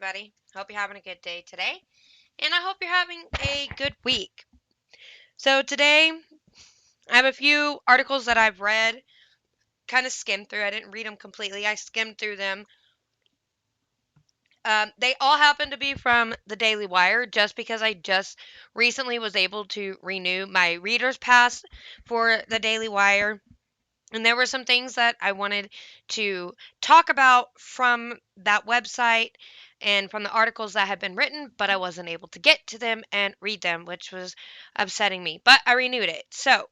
everybody. Hope you're having a good day today, and I hope you're having a good week. So, today I have a few articles that I've read, kind of skimmed through. I didn't read them completely, I skimmed through them. They all happen to be from the Daily Wire just because I just recently was able to renew my reader's pass for the Daily Wire. And there were some things that I wanted to talk about from that website and from the articles that had been written, but I wasn't able to get to them and read them, which was upsetting me. But I renewed it. So,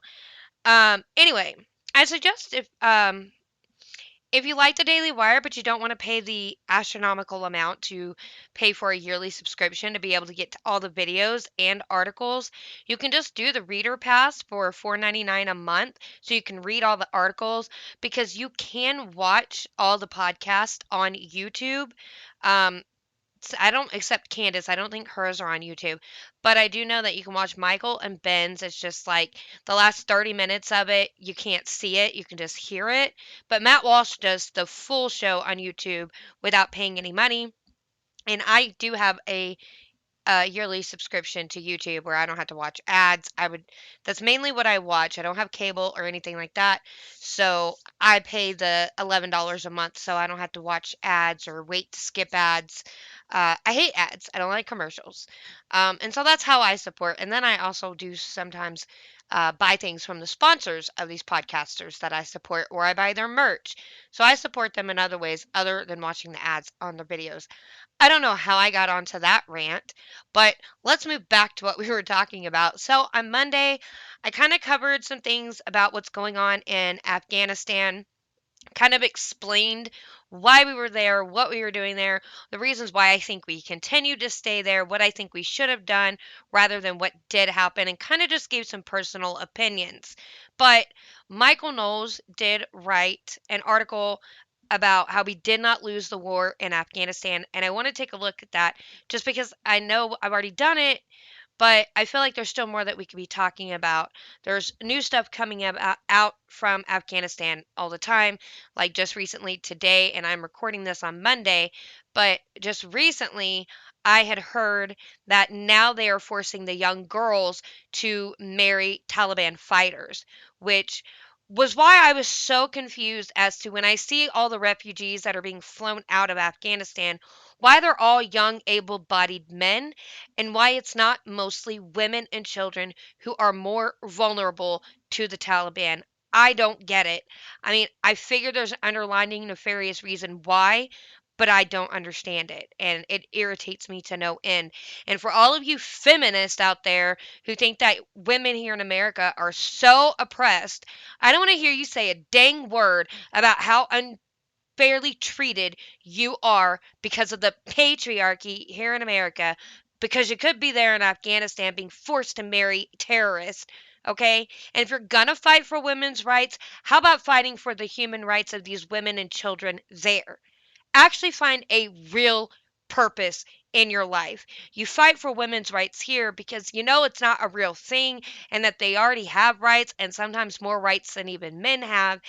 anyway, I suggest if you like the Daily Wire, but you don't want to pay the astronomical amount to pay for a yearly subscription to be able to get to all the videos and articles, you can just do the Reader Pass for $4.99 a month so you can read all the articles because you can watch all the podcasts on YouTube. Um, I don't accept Candace. I don't think hers are on YouTube. But I do know that you can watch Michael and Ben's. It's just like the last 30 minutes of it, you can't see it, you can just hear it. But Matt Walsh does the full show on YouTube without paying any money. And I do have a yearly subscription to YouTube where I don't have to watch ads. That's mainly what I watch. I don't have cable or anything like that. So I pay the $11 a month so I don't have to watch ads or wait to skip ads. I hate ads. I don't like commercials. And so that's how I support. And then I also do sometimes buy things from the sponsors of these podcasters that I support, or I buy their merch. So I support them in other ways other than watching the ads on their videos. I don't know how I got onto that rant, but let's move back to what we were talking about. So on Monday, I kind of covered some things about what's going on in Afghanistan, kind of explained why we were there, what we were doing there, the reasons why I think we continue to stay there, what I think we should have done rather than what did happen, and kind of just gave some personal opinions. But Michael Knowles did write an article about how we did not lose the war in Afghanistan, and I want to take a look at that just because I know I've already done it, but I feel like there's still more that we could be talking about. There's new stuff coming out from Afghanistan all the time, like just recently today, and I'm recording this on Monday, but just recently I had heard that now they are forcing the young girls to marry Taliban fighters, which was why I was so confused as to when I see all the refugees that are being flown out of Afghanistan, why they're all young, able bodied men and why it's not mostly women and children who are more vulnerable to the Taliban. I don't get it. I mean, I figure there's an underlying nefarious reason why, but I don't understand it. And it irritates me to no end. And for all of you feminists out there who think that women here in America are so oppressed, I don't want to hear you say a dang word about how unfairly treated you are because of the patriarchy here in America, because you could be there in Afghanistan being forced to marry terrorists. Okay? And if you're gonna fight for women's rights, how about fighting for the human rights of these women and children there? Actually find a real purpose in your life. You fight for women's rights here because you know it's not a real thing and that they already have rights and sometimes more rights than even men have.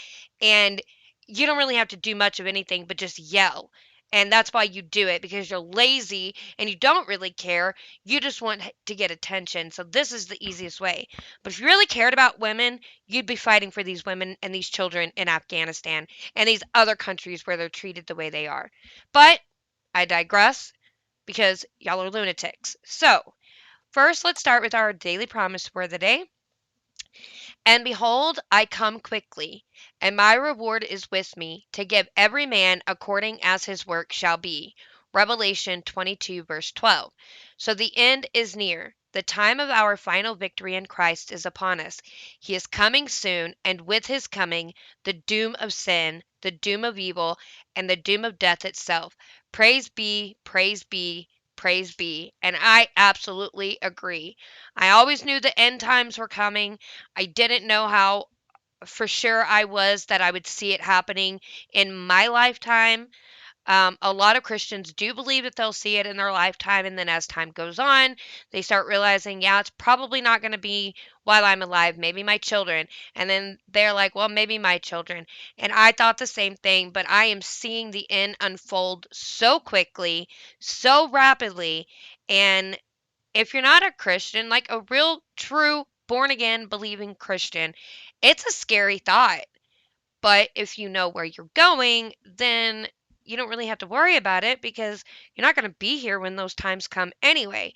And you don't really have to do much of anything but just yell. And that's why you do it because you're lazy and you don't really care. You just want to get attention. So, this is the easiest way. But if you really cared about women, you'd be fighting for these women and these children in Afghanistan and these other countries where they're treated the way they are. But I digress because y'all are lunatics. So, first, let's start with our daily promise for the day. And behold, I come quickly, and my reward is with me to give every man according as his work shall be. Revelation 22, verse 12. So the end is near. The time of our final victory in Christ is upon us. He is coming soon, and with his coming, the doom of sin, the doom of evil, and the doom of death itself. Praise be, praise be, praise be. And I absolutely agree. I always knew the end times were coming. I didn't know how for sure I was that I would see it happening in my lifetime. A lot of Christians do believe that they'll see it in their lifetime, and then as time goes on, they start realizing, yeah, it's probably not going to be while I'm alive, maybe my children. And then they're like, well, maybe my children. And I thought the same thing, but I am seeing the end unfold so quickly, so rapidly. And if you're not a Christian, like a real, true, born again, believing Christian, it's a scary thought. But if you know where you're going, then you don't really have to worry about it because you're not going to be here when those times come anyway.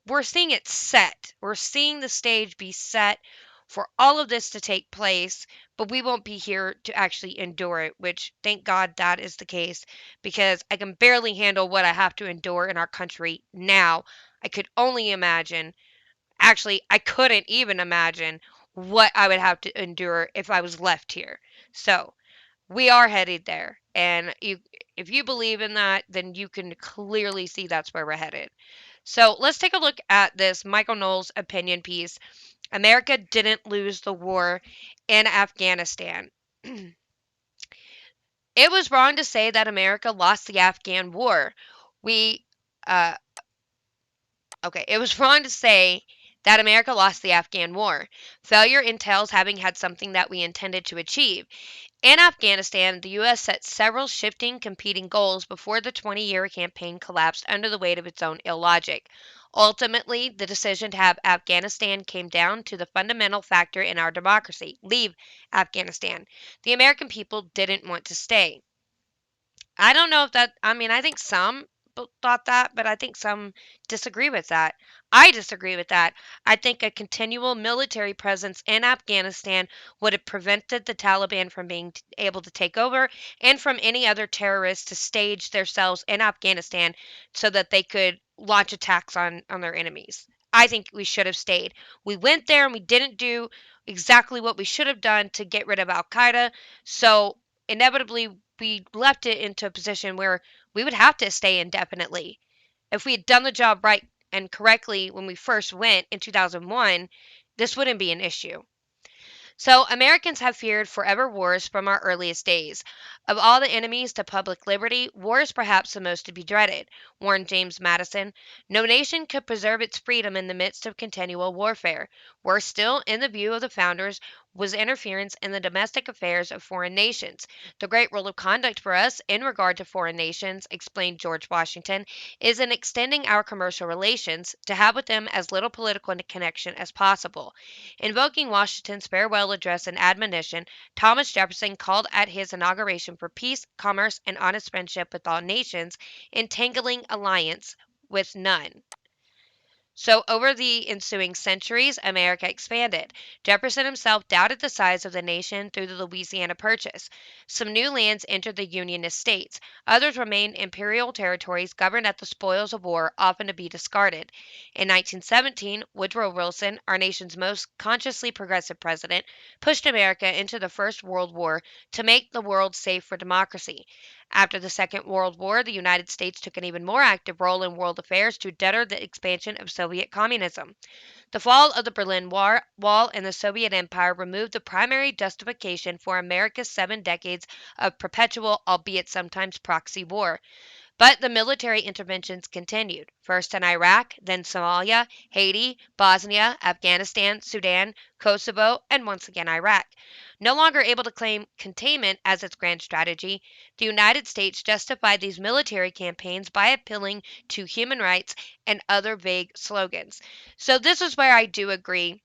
We're seeing it set. We're seeing the stage be set for all of this to take place, but we won't be here to actually endure it, which thank God that is the case because I can barely handle what I have to endure in our country now. I could only imagine. Actually, I couldn't even imagine what I would have to endure if I was left here. So, we are headed there. And if you believe in that, then you can clearly see that's where we're headed. So, let's take a look at this Michael Knowles opinion piece. America didn't lose the war in Afghanistan. It was wrong to say that America lost the Afghan war. We uh, Okay, it was wrong to say that America lost the Afghan war. Failure entails having had something that we intended to achieve. In Afghanistan, the U.S. set several shifting, competing goals before the 20-year campaign collapsed under the weight of its own illogic. Ultimately, the decision to have Afghanistan came down to the fundamental factor in our democracy: leave Afghanistan. The American people didn't want to stay. I don't know if that, I mean, I think some thought that, but I think some disagree with that. I disagree with that. I think a continual military presence in Afghanistan would have prevented the Taliban from being able to take over and from any other terrorists to stage themselves in Afghanistan so that they could launch attacks on their enemies. I think we should have stayed. We went there and we didn't do exactly what we should have done to get rid of Al Qaeda. So inevitably we left it into a position where we would have to stay indefinitely. If we had done the job right and correctly when we first went in 2001, this wouldn't be an issue. So, Americans have feared forever wars from our earliest days. Of all the enemies to public liberty, war is perhaps the most to be dreaded, warned James Madison. No nation could preserve its freedom in the midst of continual warfare. Worse still, in the view of the founders, was interference in the domestic affairs of foreign nations. The great rule of conduct for us in regard to foreign nations, explained George Washington, is in extending our commercial relations to have with them as little political connection as possible. Invoking Washington's farewell address and admonition, Thomas Jefferson called at his inauguration for peace, commerce, and honest friendship with all nations, entangling alliance with none. So, over the ensuing centuries, America expanded. Jefferson himself doubted the size of the nation through the Louisiana Purchase. Some new lands entered the Unionist states. Others remained imperial territories governed at the spoils of war, often to be discarded. In 1917, Woodrow Wilson, our nation's most consciously progressive president, pushed America into the First World War to make the world safe for democracy. After the Second World War, the United States took an even more active role in world affairs to deter the expansion of Soviet communism. The fall of the Berlin Wall and the Soviet Empire removed the primary justification for America's 7 decades of perpetual, albeit sometimes proxy war. But the military interventions continued, first in Iraq, then Somalia, Haiti, Bosnia, Afghanistan, Sudan, Kosovo, and once again Iraq. No longer able to claim containment as its grand strategy, the United States justified these military campaigns by appealing to human rights and other vague slogans. So, this is where I do agree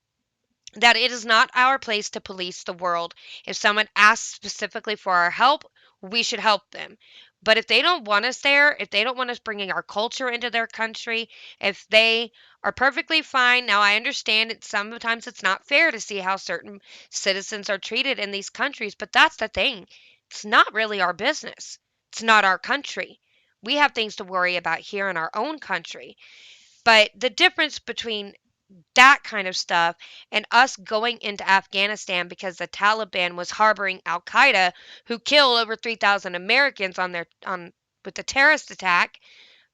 that it is not our place to police the world. If someone asks specifically for our help, we should help them. But if they don't want us there, if they don't want us bringing our culture into their country, if they are perfectly fine, now I understand it sometimes it's not fair to see how certain citizens are treated in these countries, but that's the thing. It's not really our business. It's not our country. We have things to worry about here in our own country. But the difference between that kind of stuff and us going into Afghanistan because the Taliban was harboring Al Qaeda who killed over 3,000 Americans on with the terrorist attack.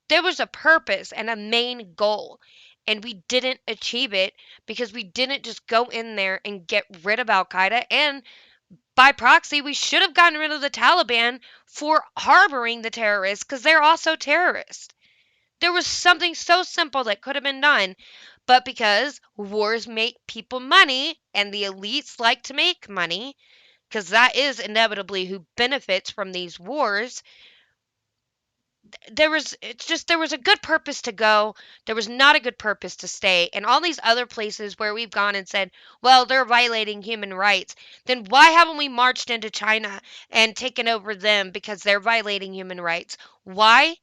There was a purpose and a main goal, and we didn't achieve it because we didn't just go in there and get rid of Al Qaeda and By proxy, we should have gotten rid of the Taliban for harboring the terrorists because they're also terrorists. There was something so simple that could have been done, but because wars make people money and the elites like to make money, because that is inevitably who benefits from these wars, there was a good purpose to go, there was not a good purpose to stay. And all these other places where we've gone and said, well, they're violating human rights, then why haven't we marched into China and taken over them because they're violating human rights? Why?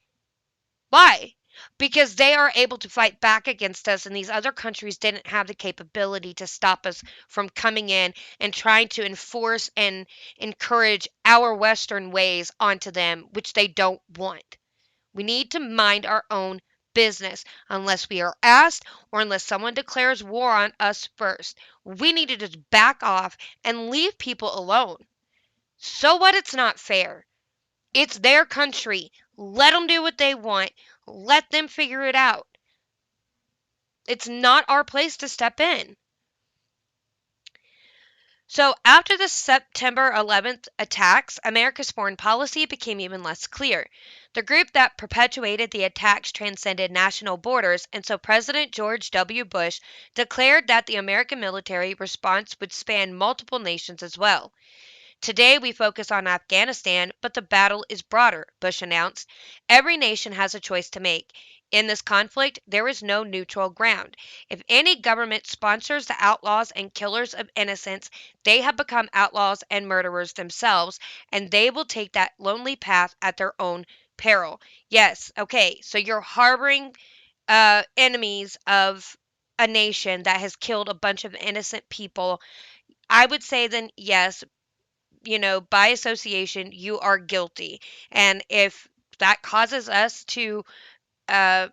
Because they are able to fight back against us, and these other countries didn't have the capability to stop us from coming in and trying to enforce and encourage our Western ways onto them, which they don't want. We need to mind our own business unless we are asked or unless someone declares war on us first. We need to just back off and leave people alone. So what? It's not fair. It's their country. Let them do what they want. Let them figure it out. It's not our place to step in. So, after the September 11th attacks, America's foreign policy became even less clear. The group that perpetuated the attacks transcended national borders, and so President George W. Bush declared that the American military response would span multiple nations as well. Today we focus on Afghanistan, but the battle is broader, Bush announced. Every nation has a choice to make. In this conflict, there is no neutral ground. If any government sponsors the outlaws and killers of innocents, they have become outlaws and murderers themselves, and they will take that lonely path at their own peril. Yes, okay, so you're harboring enemies of a nation that has killed a bunch of innocent people. I would say then, yes, by association, you are guilty. And if that causes us to, uh,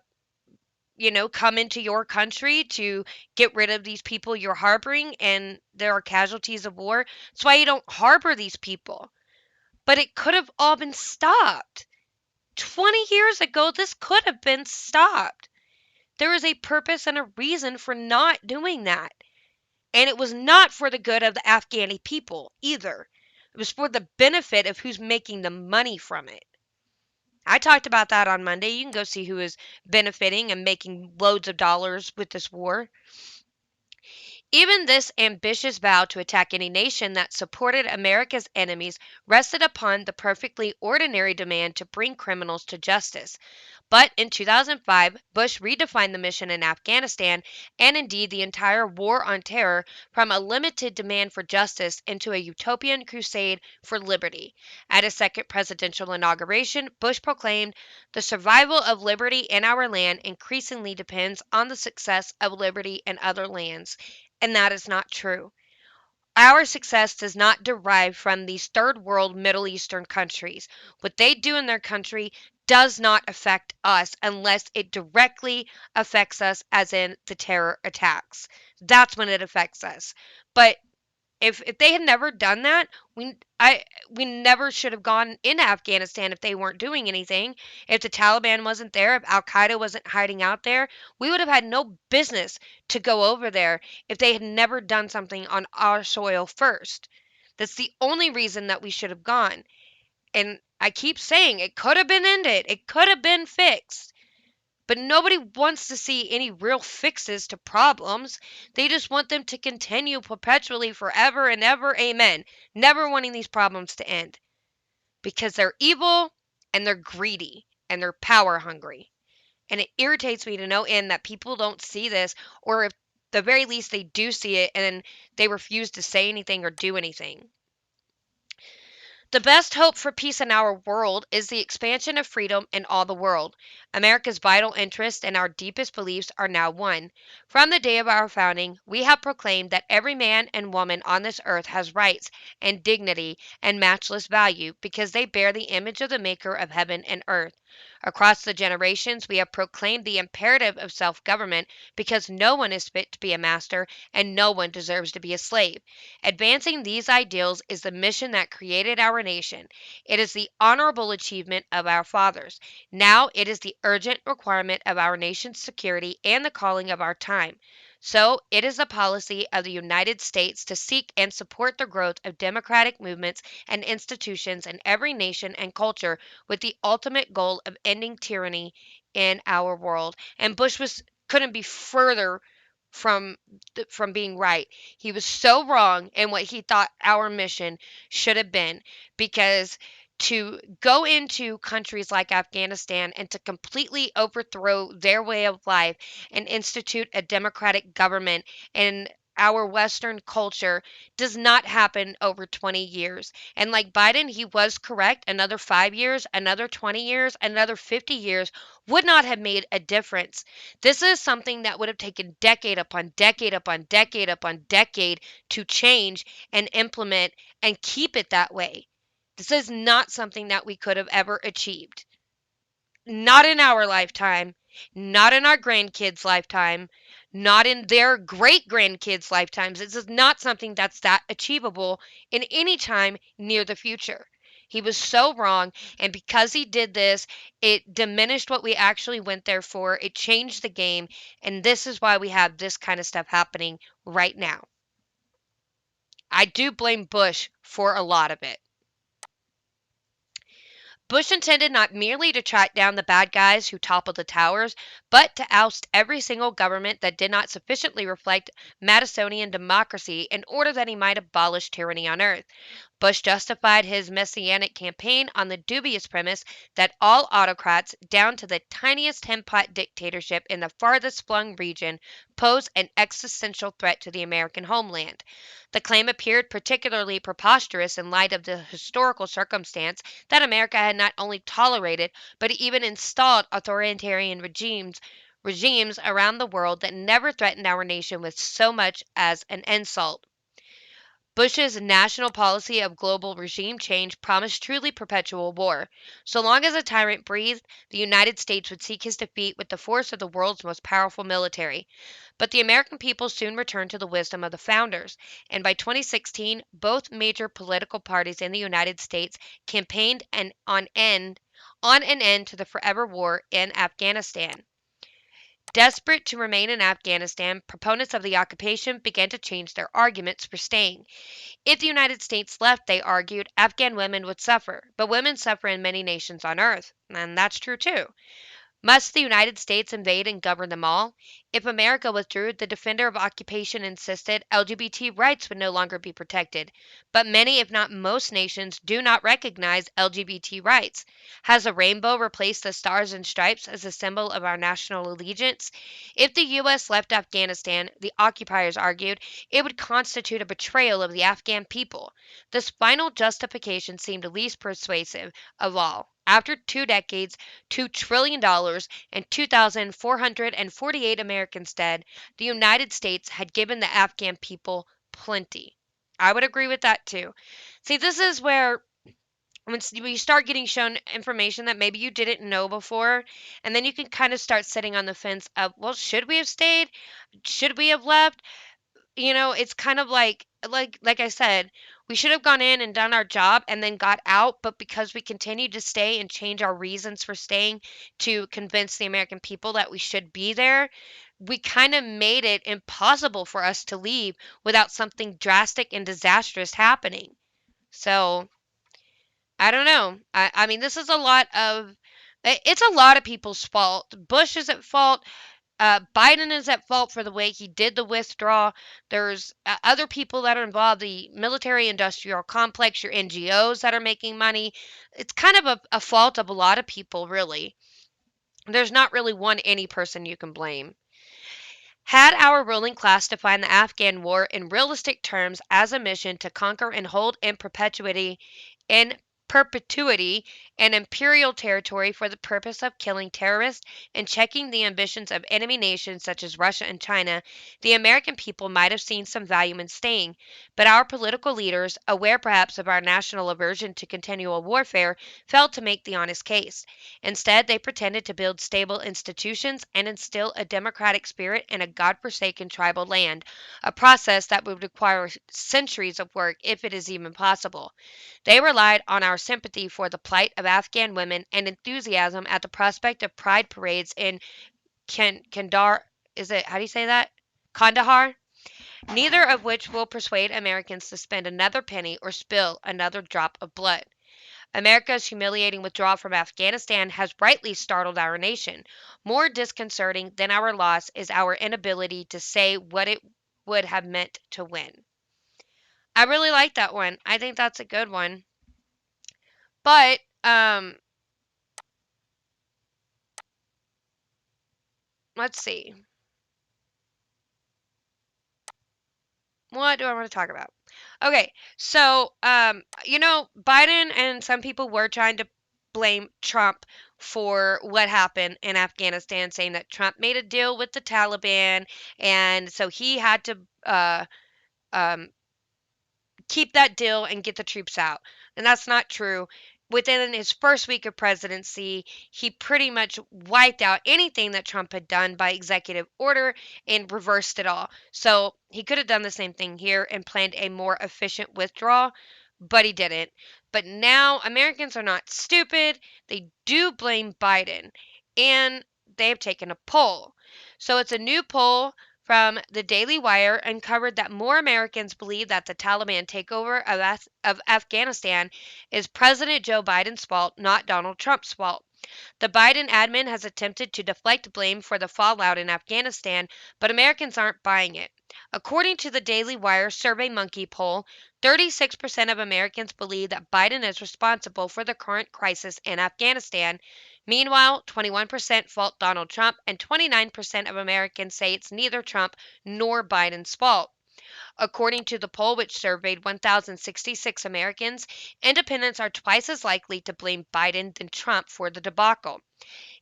come into your country to get rid of these people you're harboring and there are casualties of war, that's why you don't harbor these people. But it could have all been stopped. 20 years ago, this could have been stopped. There is a purpose and a reason for not doing that. And it was not for the good of the Afghani people either. It was for the benefit of who's making the money from it. I talked about that on Monday. You can go see who is benefiting and making loads of dollars with this war. Even this ambitious vow to attack any nation that supported America's enemies rested upon the perfectly ordinary demand to bring criminals to justice. But in 2005, Bush redefined the mission in Afghanistan and indeed the entire war on terror from a limited demand for justice into a utopian crusade for liberty. At his second presidential inauguration, Bush proclaimed, the survival of liberty in our land increasingly depends on the success of liberty in other lands. And that is not true. Our success does not derive from these third world Middle Eastern countries. What they do in their country does not affect us unless it directly affects us, as in the terror attacks. That's when it affects us. But if they had never done that, we never should have gone into Afghanistan if they weren't doing anything. If the Taliban wasn't there, if Al Qaeda wasn't hiding out there, we would have had no business to go over there if they had never done something on our soil first. That's the only reason that we should have gone. And I keep saying it could have been ended. It could have been fixed. But nobody wants to see any real fixes to problems. They just want them to continue perpetually forever and ever. Amen. Never wanting these problems to end. Because they're evil and they're greedy and they're power hungry. And it irritates me to no end that people don't see this, or if the very least they do see it and they refuse to say anything or do anything. The best hope for peace in our world is the expansion of freedom in all the world. America's vital interests and our deepest beliefs are now one. From the day of our founding, we have proclaimed that every man and woman on this earth has rights and dignity and matchless value because they bear the image of the Maker of heaven and earth. Across the generations, we have proclaimed the imperative of self government because no one is fit to be a master and no one deserves to be a slave. Advancing these ideals is the mission that created our nation. It is the honorable achievement of our fathers. Now it is the urgent requirement of our nation's security and the calling of our time. So, it is the policy of the United States to seek and support the growth of democratic movements and institutions in every nation and culture with the ultimate goal of ending tyranny in our world. And Bush was couldn't be further from from being right. He was so wrong in what he thought our mission should have been, because to go into countries like Afghanistan and to completely overthrow their way of life and institute a democratic government in our Western culture does not happen over 20 years. And like Biden, he was correct. Another 5 years, another 20 years, another 50 years would not have made a difference. This is something that would have taken decade upon decade upon decade upon decade to change and implement and keep it that way. This is not something that we could have ever achieved. Not in our lifetime, not in our grandkids' lifetime, not in their great grandkids' lifetimes. This is not something that's that achievable in any time near the future. He was so wrong, and because he did this, it diminished what we actually went there for. It changed the game, and this is why we have this kind of stuff happening right now. I do blame Bush for a lot of it. Bush intended not merely to track down the bad guys who toppled the towers, but to oust every single government that did not sufficiently reflect Madisonian democracy in order that he might abolish tyranny on earth. Bush justified his messianic campaign on the dubious premise that all autocrats, down to the tiniest henpot dictatorship in the farthest flung region, pose an existential threat to the American homeland. The claim appeared particularly preposterous in light of the historical circumstance that America had not only tolerated but even installed authoritarian regimes around the world that never threatened our nation with so much as an insult. Bush's national policy of global regime change promised truly perpetual war. So long as a tyrant breathed, the United States would seek his defeat with the force of the world's most powerful military. But the American people soon returned to the wisdom of the founders, and by 2016, both major political parties in the United States campaigned on an end to the forever war in Afghanistan. Desperate to remain in Afghanistan, proponents of the occupation began to change their arguments for staying. If the United States left, they argued, Afghan women would suffer, but women suffer in many nations on earth, and that's true too. Must the United States invade and govern them all? If America withdrew, the defender of occupation insisted LGBT rights would no longer be protected. But many, if not most nations, do not recognize LGBT rights. Has a rainbow replaced the stars and stripes as a symbol of our national allegiance? If the U.S. left Afghanistan, the occupiers argued, it would constitute a betrayal of the Afghan people. This final justification seemed least persuasive of all. After 2 decades, $2 trillion, and 2,448 Americans dead, the United States had given the Afghan people plenty. I would agree with that too. See, this is where when you start getting shown information that maybe you didn't know before, and then you can kind of start sitting on the fence of, well, should we have stayed? Should we have left? It's kind of like I said, we should have gone in and done our job and then got out, but because we continued to stay and change our reasons for staying to convince the American people that we should be there, we kind of made it impossible for us to leave without something drastic and disastrous happening. So, I don't know. I mean, this is a lot of it's a lot of people's fault. Bush is at fault. Biden is at fault for the way he did the withdrawal. There's other people that are involved, the military industrial complex, your NGOs that are making money. It's kind of a fault of a lot of people, really. There's not really any person you can blame. Had our ruling class defined the Afghan war in realistic terms as a mission to conquer and hold in perpetuity an imperial territory for the purpose of killing terrorists and checking the ambitions of enemy nations such as Russia and China, the American people might have seen some value in staying. But our political leaders, aware perhaps of our national aversion to continual warfare, failed to make the honest case. Instead, they pretended to build stable institutions and instill a democratic spirit in a God-forsaken tribal land, a process that would require centuries of work if it is even possible. They relied on our sympathy for the plight of Afghan women and enthusiasm at the prospect of pride parades in Kandar. Is it, how do you say that? Kandahar, neither of which will persuade Americans to spend another penny or spill another drop of blood. America's humiliating withdrawal from Afghanistan has rightly startled our nation. More disconcerting than our loss is our inability to say what it would have meant to win. I really like that one. I think that's a good one. But let's see. What do I want to talk about? Okay, so Biden and some people were trying to blame Trump for what happened in Afghanistan, saying that Trump made a deal with the Taliban, and so he had to um, keep that deal and get the troops out. And that's not true. Within his first week of presidency, he pretty much wiped out anything that Trump had done by executive order and reversed it all. So he could have done the same thing here and planned a more efficient withdrawal, but he didn't. But now Americans are not stupid. They do blame Biden, and they have taken a poll. So it's a new poll from the Daily Wire uncovered that more Americans believe that the Taliban takeover of Afghanistan is President Joe Biden's fault, not Donald Trump's fault. The Biden admin has attempted to deflect blame for the fallout in Afghanistan, but Americans aren't buying it. According to the Daily Wire SurveyMonkey poll, 36% of Americans believe that Biden is responsible for the current crisis in Afghanistan. Meanwhile, 21% fault Donald Trump, and 29% of Americans say it's neither Trump nor Biden's fault. According to the poll, which surveyed 1,066 Americans, independents are twice as likely to blame Biden than Trump for the debacle.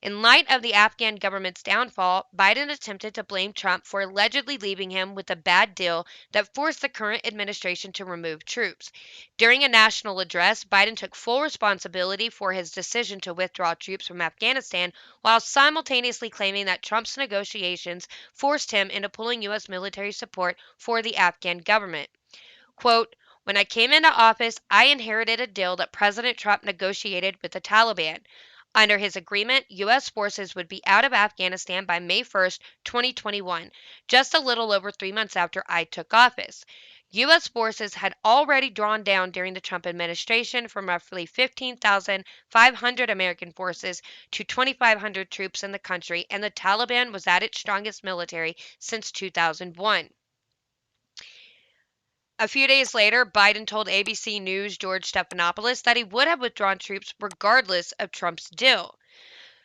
In light of the Afghan government's downfall, Biden attempted to blame Trump for allegedly leaving him with a bad deal that forced the current administration to remove troops. During a national address, Biden took full responsibility for his decision to withdraw troops from Afghanistan while simultaneously claiming that Trump's negotiations forced him into pulling U.S. military support for the Afghan government. Quote, when I came into office, I inherited a deal that President Trump negotiated with the Taliban. Under his agreement, U.S. forces would be out of Afghanistan by May 1st, 2021, just a little over 3 months after I took office. U.S. forces had already drawn down during the Trump administration from roughly 15,500 American forces to 2,500 troops in the country, and the Taliban was at its strongest military since 2001. A few days later, Biden told ABC News' George Stephanopoulos that he would have withdrawn troops regardless of Trump's deal.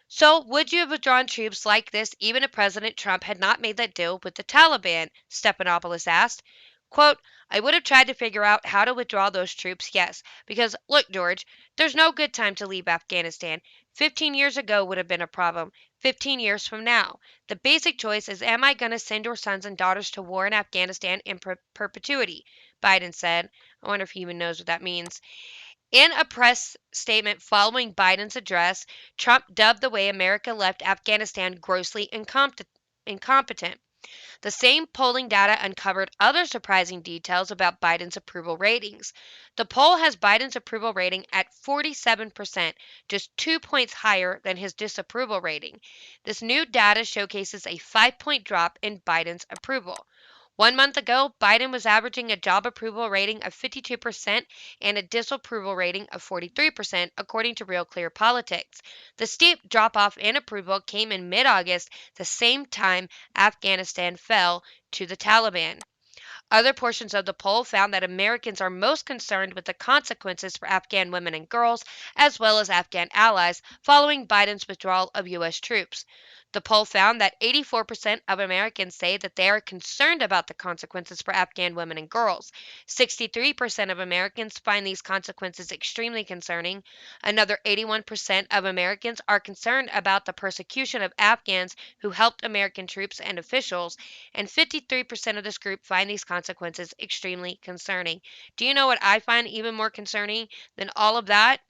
So, would you have withdrawn troops like this even if President Trump had not made that deal with the Taliban? Stephanopoulos asked. Quote, I would have tried to figure out how to withdraw those troops, yes. Because, look, George, there's no good time to leave Afghanistan. 15 years ago would have been a problem. 15 years from now. The basic choice is am I going to send your sons and daughters to war in Afghanistan in perpetuity? Biden said. I wonder if he even knows what that means. In a press statement following Biden's address, Trump dubbed the way America left Afghanistan grossly incompetent. The same polling data uncovered other surprising details about Biden's approval ratings. The poll has Biden's approval rating at 47%, just 2 points higher than his disapproval rating. This new data showcases a 5 point drop in Biden's approval. 1 month ago, Biden was averaging a job approval rating of 52% and a disapproval rating of 43%, according to Real Clear Politics. The steep drop off in approval came in mid August, the same time Afghanistan fell to the Taliban. Other portions of the poll found that Americans are most concerned with the consequences for Afghan women and girls, as well as Afghan allies, following Biden's withdrawal of U.S. troops. The poll found that 84% of Americans say that they are concerned about the consequences for Afghan women and girls. 63% of Americans find these consequences extremely concerning. Another 81% of Americans are concerned about the persecution of Afghans who helped American troops and officials, and 53% of this group find these consequences extremely concerning. Do you know what I find even more concerning than all of that?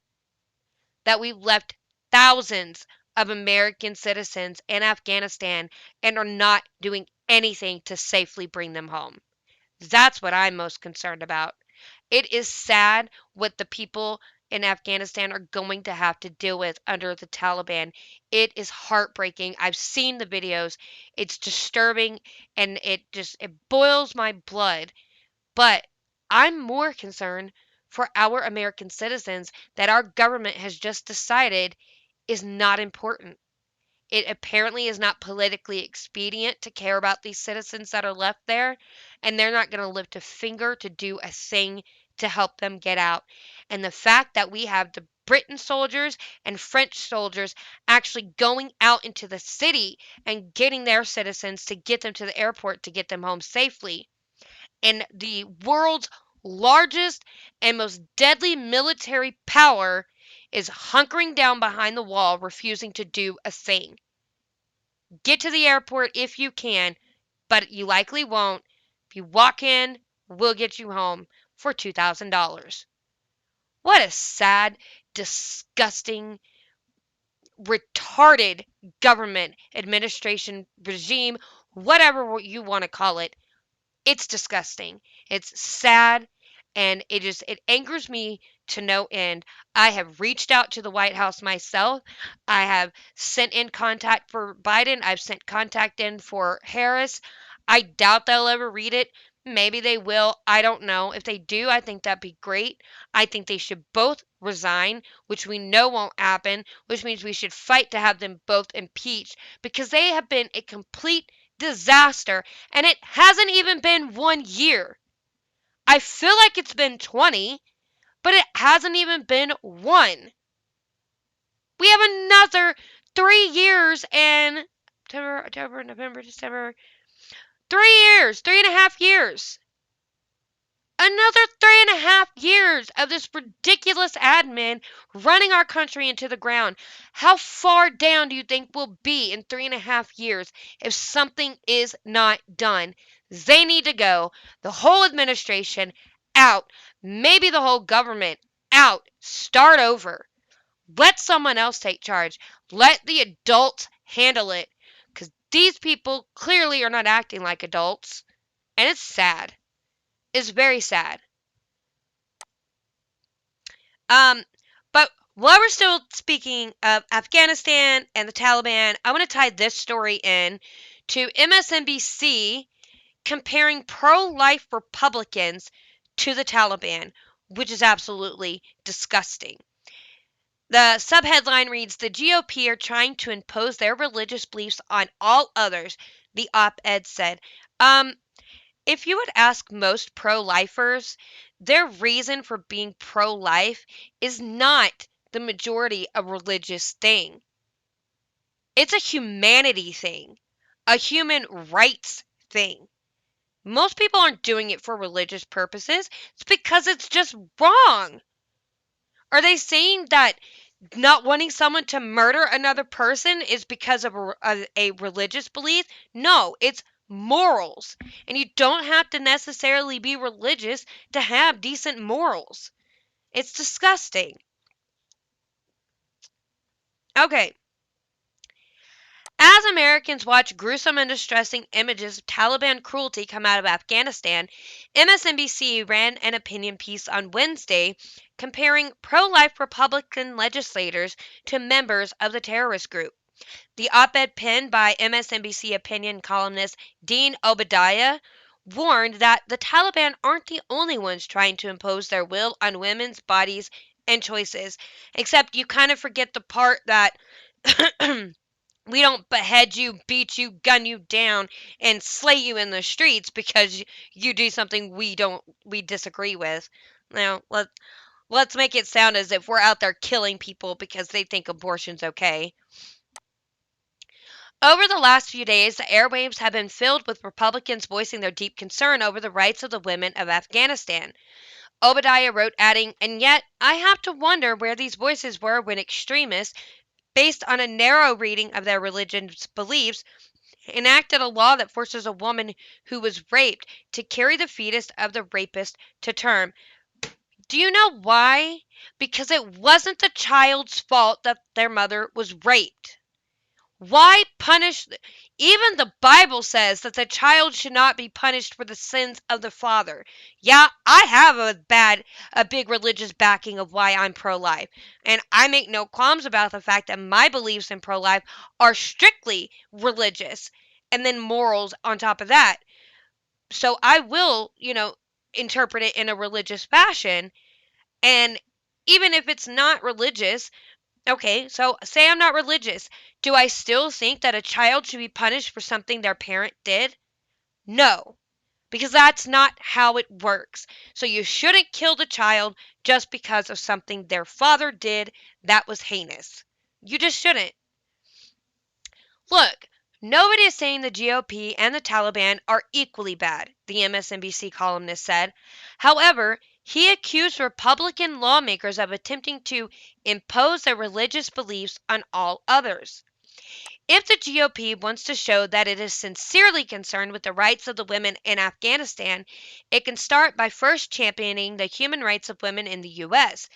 That we've left thousands of American citizens in Afghanistan and are not doing anything to safely bring them home. That's what I'm most concerned about. It is sad what the people in Afghanistan are going to have to deal with under the Taliban. It is heartbreaking. I've seen the videos. It's disturbing and it boils my blood. But I'm more concerned for our American citizens that our government has just decided is not important. It apparently is not politically expedient to care about these citizens that are left there, and they're not going to lift a finger to do a thing to help them get out. And the fact that we have the Britain soldiers and French soldiers actually going out into the city and getting their citizens to get them to the airport to get them home safely. And the world's largest and most deadly military power is hunkering down behind the wall, refusing to do a thing. Get to the airport if you can, but you likely won't. If you walk in, we'll get you home for $2,000. What a sad, disgusting, retarded government administration regime, whatever you want to call it. It's disgusting. It's sad and it angers me to no end. I have reached out to the White House myself. I have sent in contact for Biden. I've sent contact in for Harris. I doubt they'll ever read it. Maybe they will. I don't know. If they do, I think that'd be great. I think they should both resign, which we know won't happen, which means we should fight to have them both impeached because they have been a complete disaster and it hasn't even been 1 year. I feel like it's been 20, but it hasn't even been one. We have another 3 years and October, November, December. 3 years, 3.5 years. Another 3.5 years of this ridiculous admin running our country into the ground. How far down do you think we'll be in 3.5 years if something is not done? They need to go. The whole administration out. Maybe the whole government out. Start over. Let someone else take charge. Let the adults handle it. Because these people clearly are not acting like adults. And it's sad. It's very sad. Um, but while we're still speaking of Afghanistan and the Taliban, I want to tie this story in to MSNBC comparing pro-life Republicans to the Taliban, which is absolutely disgusting. The subheadline reads, "The GOP are trying to impose their religious beliefs on all others," the op-ed said. If you would ask most pro-lifers, their reason for being pro-life is not the majority a religious thing. It's a humanity thing, a human rights thing. Most people aren't doing it for religious purposes. It's because it's just wrong. Are they saying that not wanting someone to murder another person is because of a religious belief? No, it's morals. And you don't have to necessarily be religious to have decent morals. It's disgusting. Okay. As Americans watch gruesome and distressing images of Taliban cruelty come out of Afghanistan, MSNBC ran an opinion piece on Wednesday comparing pro-life Republican legislators to members of the terrorist group. The op-ed penned by MSNBC opinion columnist Dean Obadiah warned that the Taliban aren't the only ones trying to impose their will on women's bodies and choices, except you kind of forget the part that we don't behead you, beat you, gun you down, and slay you in the streets because you do something we disagree with. Now, let's make it sound as if we're out there killing people because they think abortion's okay. Over the last few days, the airwaves have been filled with Republicans voicing their deep concern over the rights of the women of Afghanistan. Obadiah wrote, adding, "And yet, I have to wonder where these voices were when extremists, based on a narrow reading of their religion's beliefs, enacted a law that forces a woman who was raped to carry the fetus of the rapist to term." Do you know why? Because it wasn't the child's fault that their mother was raped. Why punish? Even the Bible says that the child should not be punished for the sins of the father. Yeah, I have a big religious backing of why I'm pro life. And I make no qualms about the fact that my beliefs in pro life are strictly religious and then morals on top of that. So I will, interpret it in a religious fashion. And even if it's not religious, okay, so say I'm not religious. Do I still think that a child should be punished for something their parent did? No, because that's not how it works. So you shouldn't kill the child just because of something their father did that was heinous. You just shouldn't. Look, nobody is saying the GOP and the Taliban are equally bad, the MSNBC columnist said. However, he accused Republican lawmakers of attempting to impose their religious beliefs on all others. If the GOP wants to show that it is sincerely concerned with the rights of the women in Afghanistan, it can start by first championing the human rights of women in the U.S.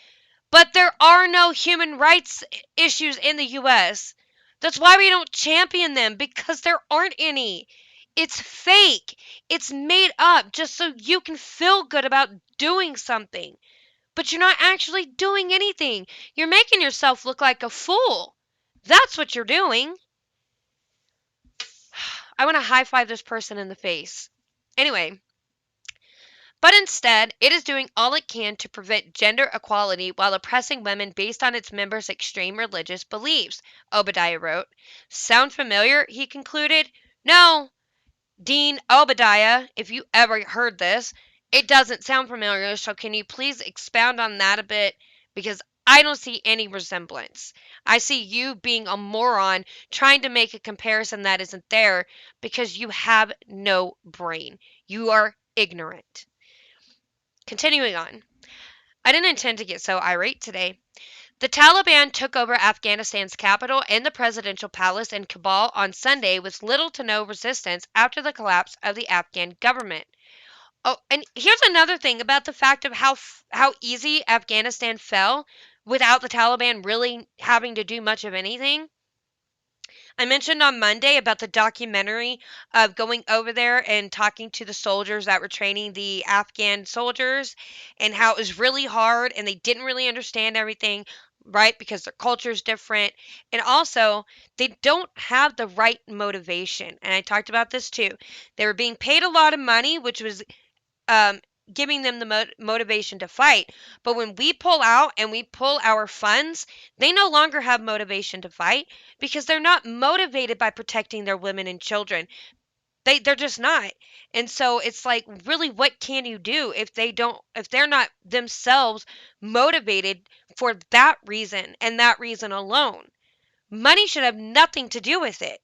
But there are no human rights issues in the US. That's why we don't champion them, because there aren't any. It's fake. It's made up just so you can feel good about doing something. But you're not actually doing anything. You're making yourself look like a fool. That's what you're doing. I want to high five this person in the face. Anyway, but instead, it is doing all it can to prevent gender equality while oppressing women based on its members' extreme religious beliefs, Obadiah wrote. Sound familiar? He concluded. No, Dean Obadiah, if you ever heard this, it doesn't sound familiar, so can you please expound on that a bit? Because I don't see any resemblance. I see you being a moron trying to make a comparison that isn't there because you have no brain. You are ignorant. Continuing on. I didn't intend to get so irate today. The Taliban took over Afghanistan's capital and the presidential palace in Kabul on Sunday with little to no resistance after the collapse of the Afghan government. Oh, and here's another thing about the fact of how easy Afghanistan fell without the Taliban really having to do much of anything. I mentioned on Monday about the documentary of going over there and talking to the soldiers that were training the Afghan soldiers and how it was really hard and they didn't really understand everything, right? Because their culture is different. And also, they don't have the right motivation. And I talked about this too. They were being paid a lot of money, which was um, giving them the motivation to fight. But when we pull out and we pull our funds, they no longer have motivation to fight because they're not motivated by protecting their women and children. They're just not. And so it's like, really, what can you do if they're not themselves motivated for that reason and that reason alone? Money should have nothing to do with it.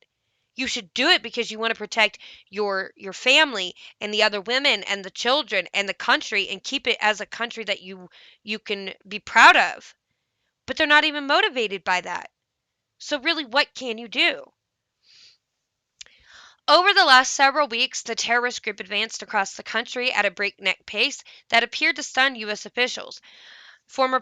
You should do it because you want to protect your family and the other women and the children and the country and keep it as a country that you can be proud of. But they're not even motivated by that. So really, what can you do? Over the last several weeks, the terrorist group advanced across the country at a breakneck pace that appeared to stun U.S. officials. Former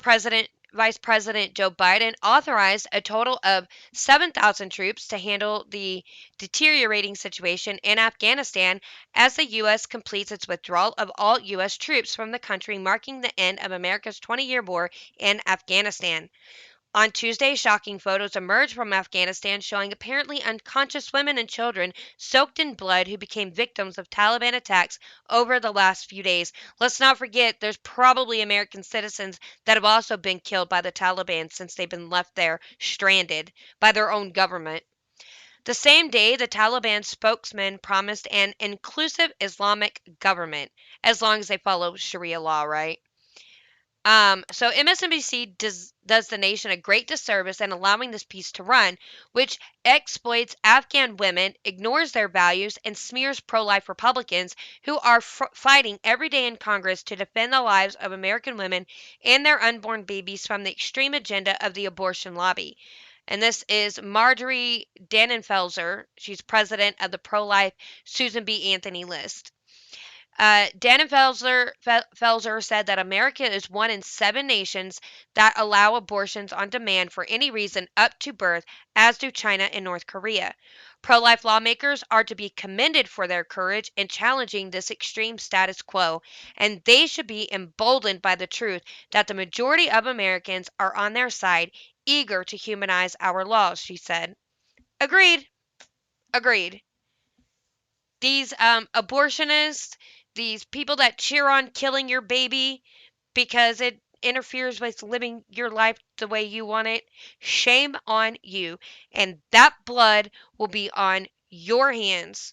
Vice President Joe Biden authorized a total of 7,000 troops to handle the deteriorating situation in Afghanistan as the U.S. completes its withdrawal of all U.S. troops from the country, marking the end of America's 20-year war in Afghanistan. On Tuesday, shocking photos emerged from Afghanistan showing apparently unconscious women and children soaked in blood who became victims of Taliban attacks over the last few days. Let's not forget, there's probably American citizens that have also been killed by the Taliban since they've been left there stranded by their own government. The same day, the Taliban spokesman promised an inclusive Islamic government, as long as they follow Sharia law, right? So MSNBC does the nation a great disservice in allowing this piece to run, which exploits Afghan women, ignores their values, and smears pro-life Republicans who are fighting every day in Congress to defend the lives of American women and their unborn babies from the extreme agenda of the abortion lobby. And this is Marjorie Dannenfelser. She's president of the pro-life Susan B. Anthony list. Felser said that America is one in 7 nations that allow abortions on demand for any reason up to birth, as do China and North Korea. Pro life lawmakers are to be commended for their courage in challenging this extreme status quo, and they should be emboldened by the truth that the majority of Americans are on their side, eager to humanize our laws, she said. Agreed. Agreed. These abortionists, these people that cheer on killing your baby because it interferes with living your life the way you want it, shame on you. And that blood will be on your hands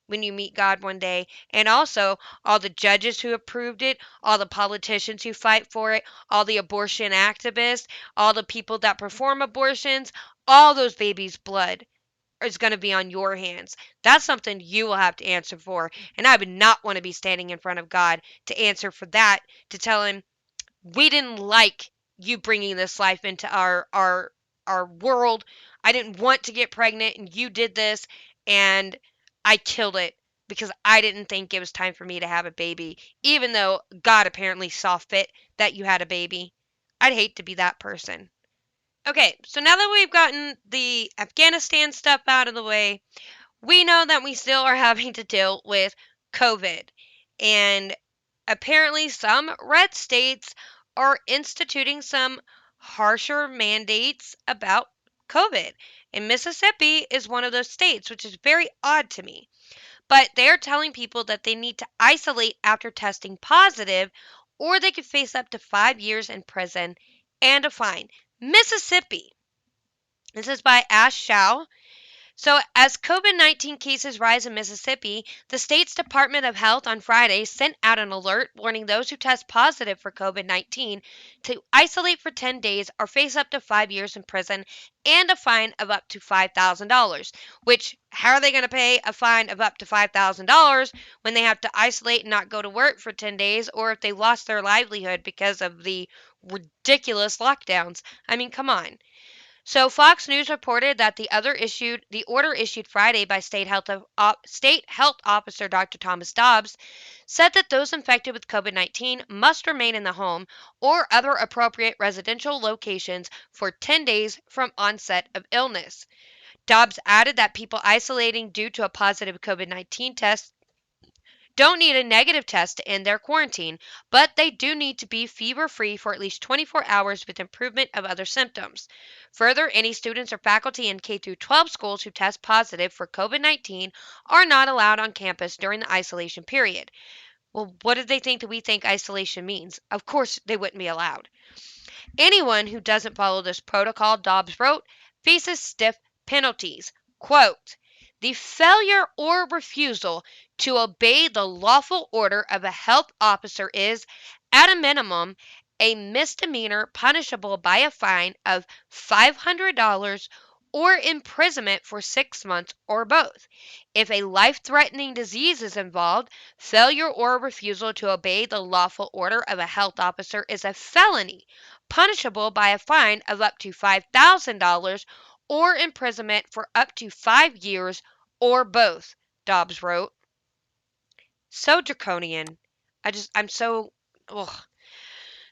when you meet God one day. And also, all the judges who approved it, all the politicians who fight for it, all the abortion activists, all the people that perform abortions, all those babies' blood is going to be on your hands. That's something you will have to answer for. And I would not want to be standing in front of God to answer for that, to tell him, we didn't like you bringing this life into our world. I didn't want to get pregnant and you did this and I killed it because I didn't think it was time for me to have a baby, even though God apparently saw fit that you had a baby. I'd hate to be that person. Okay, so now that we've gotten the Afghanistan stuff out of the way, we know that we still are having to deal with COVID. And apparently, some red states are instituting some harsher mandates about COVID. And Mississippi is one of those states, which is very odd to me. But they're telling people that they need to isolate after testing positive, or they could face up to 5 years in prison and a fine. Mississippi. This is by Ash Shao. So, as COVID 19 cases rise in Mississippi, the state's Department of Health on Friday sent out an alert warning those who test positive for COVID 19 to isolate for 10 days or face up to 5 years in prison and a fine of up to $5,000. Which, how are they going to pay a fine of up to $5,000 when they have to isolate and not go to work for 10 days, or if they lost their livelihood because of the ridiculous lockdowns? I mean, come on. So Fox News reported that the order issued Friday by State Health Officer Dr. Thomas Dobbs said that those infected with COVID-19 must remain in the home or other appropriate residential locations for 10 days from onset of illness. Dobbs added that people isolating due to a positive COVID-19 test don't need a negative test to end their quarantine, but they do need to be fever free for at least 24 hours with improvement of other symptoms. Further, any students or faculty in K 12 schools who test positive for COVID 19 are not allowed on campus during the isolation period. Well, what did they think that we think isolation means? Of course, they wouldn't be allowed. Anyone who doesn't follow this protocol, Dobbs wrote, faces stiff penalties. Quote, the failure or refusal to obey the lawful order of a health officer is, at a minimum, a misdemeanor punishable by a fine of $500 or imprisonment for 6 months or both. If a life threatening disease is involved, failure or refusal to obey the lawful order of a health officer is a felony, punishable by a fine of up to $5,000 or imprisonment for up to 5 years or both, Dobbs wrote. So draconian. I'm so. Ugh.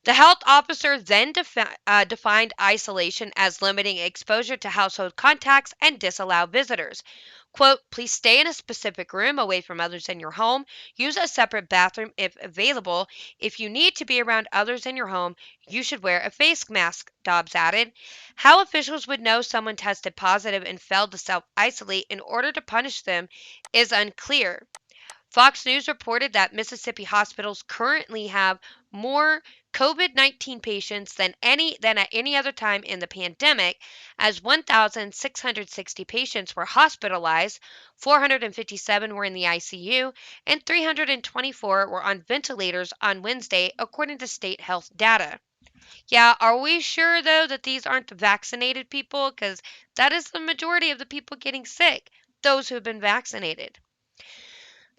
The health officer then defined isolation as limiting exposure to household contacts and disallow visitors. Quote, please stay in a specific room away from others in your home. Use a separate bathroom if available. If you need to be around others in your home, you should wear a face mask, Dobbs added. How officials would know someone tested positive and failed to self isolate in order to punish them is unclear. Fox News reported that Mississippi hospitals currently have more COVID-19 patients than at any other time in the pandemic, as 1,660 patients were hospitalized, 457 were in the ICU, and 324 were on ventilators on Wednesday, according to state health data. Yeah, are we sure though that these aren't vaccinated people? Because that is the majority of the people getting sick, those who have been vaccinated.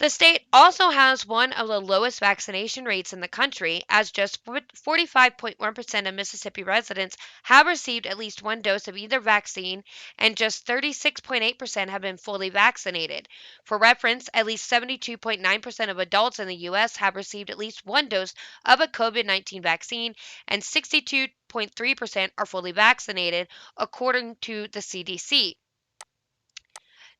The state also has one of the lowest vaccination rates in the country, as just 45.1% of Mississippi residents have received at least one dose of either vaccine, and just 36.8% have been fully vaccinated. For reference, at least 72.9% of adults in the U.S. have received at least one dose of a COVID 19 vaccine, and 62.3% are fully vaccinated, according to the CDC.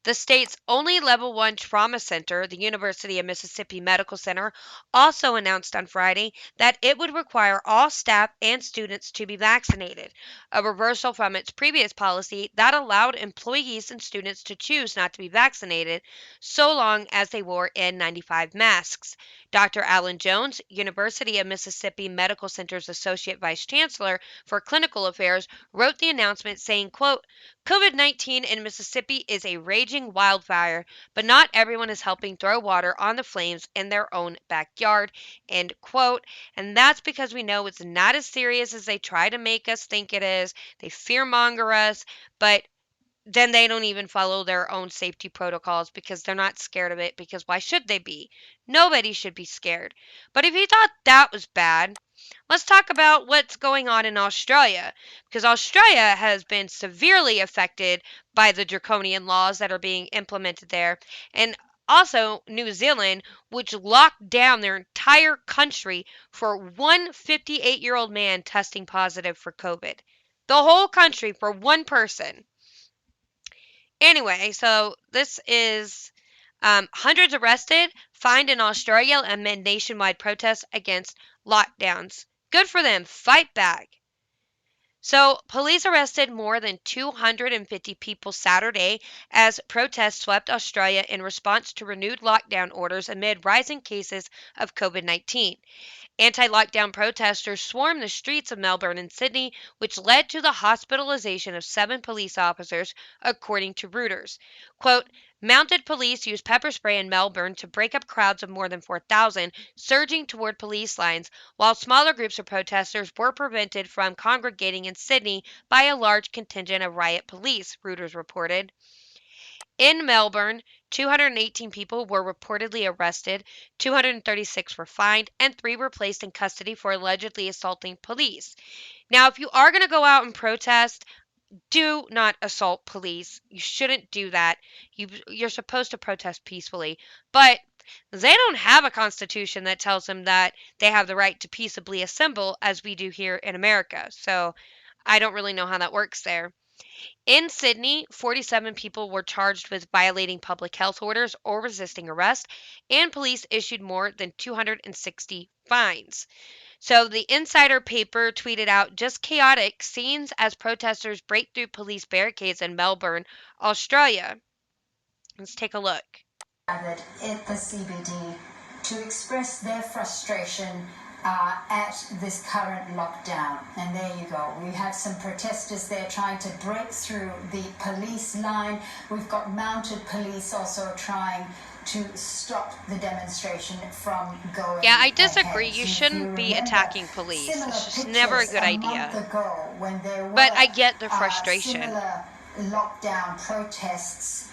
The state's only level 1 trauma center, the University of Mississippi Medical Center, also announced on Friday that it would require all staff and students to be vaccinated, a reversal from its previous policy that allowed employees and students to choose not to be vaccinated so long as they wore N95 masks. Dr. Alan Jones, University of Mississippi Medical Center's Associate Vice Chancellor for Clinical Affairs, wrote the announcement saying, quote, COVID-19 in Mississippi is a raging wildfire, but not everyone is helping throw water on the flames in their own backyard, end quote. And that's because we know it's not as serious as they try to make us think it is. They fearmonger us, but then they don't even follow their own safety protocols because they're not scared of it, because why should they be? Nobody should be scared. But if you thought that was bad, let's talk about what's going on in Australia, because Australia has been severely affected by the draconian laws that are being implemented there, and also New Zealand, which locked down their entire country for one 58-year-old man testing positive for COVID. The whole country for one person. Anyway, so this is hundreds arrested, fined in Australia amid nationwide protests against lockdowns. Good for them. Fight back. So, police arrested more than 250 people Saturday as protests swept Australia in response to renewed lockdown orders amid rising cases of COVID 19. Anti-lockdown protesters swarmed the streets of Melbourne and Sydney, which led to the hospitalization of 7 police officers, according to Reuters. Quote, mounted police used pepper spray in Melbourne to break up crowds of more than 4,000, surging toward police lines, while smaller groups of protesters were prevented from congregating in Sydney by a large contingent of riot police, Reuters reported. In Melbourne, 218 people were reportedly arrested, 236 were fined, and 3 were placed in custody for allegedly assaulting police. Now, if you are going to go out and protest, do not assault police. You shouldn't do that. You're supposed to protest peacefully. But they don't have a constitution that tells them that they have the right to peaceably assemble as we do here in America. So I don't really know how that works there. In Sydney, 47 people were charged with violating public health orders or resisting arrest, and police issued more than 260 fines. So the Insider paper tweeted out just chaotic scenes as protesters break through police barricades in Melbourne, Australia. Let's take a look. Gathered at the CBD to express their frustration at this current lockdown. And there you go. We have some protesters there trying to break through the police line. We've got mounted police also trying to stop the demonstration from going. Yeah, I disagree. You shouldn't be attacking police. It's just never a good idea. But I get the frustration. Similar lockdown protests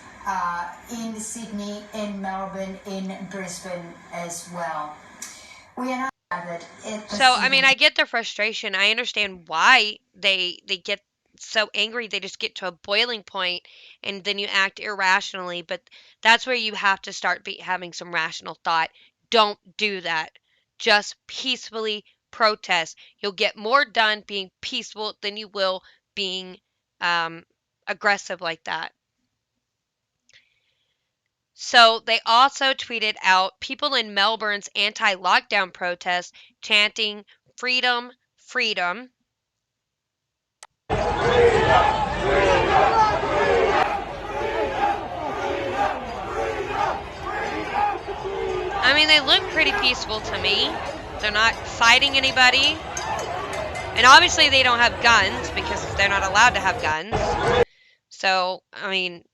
in Sydney, in Melbourne, in Brisbane as well. We are now gathered at the So, I mean, I get their frustration. I understand why they get so angry. They just get to a boiling point and then you act irrationally. But that's where you have to start having some rational thought. Don't do that. Just peacefully protest. You'll get more done being peaceful than you will being aggressive like that. So they also tweeted out people in Melbourne's anti-lockdown protest chanting freedom, freedom. I mean, they look pretty peaceful to me. They're not fighting anybody. And obviously they don't have guns because they're not allowed to have guns. So, I mean,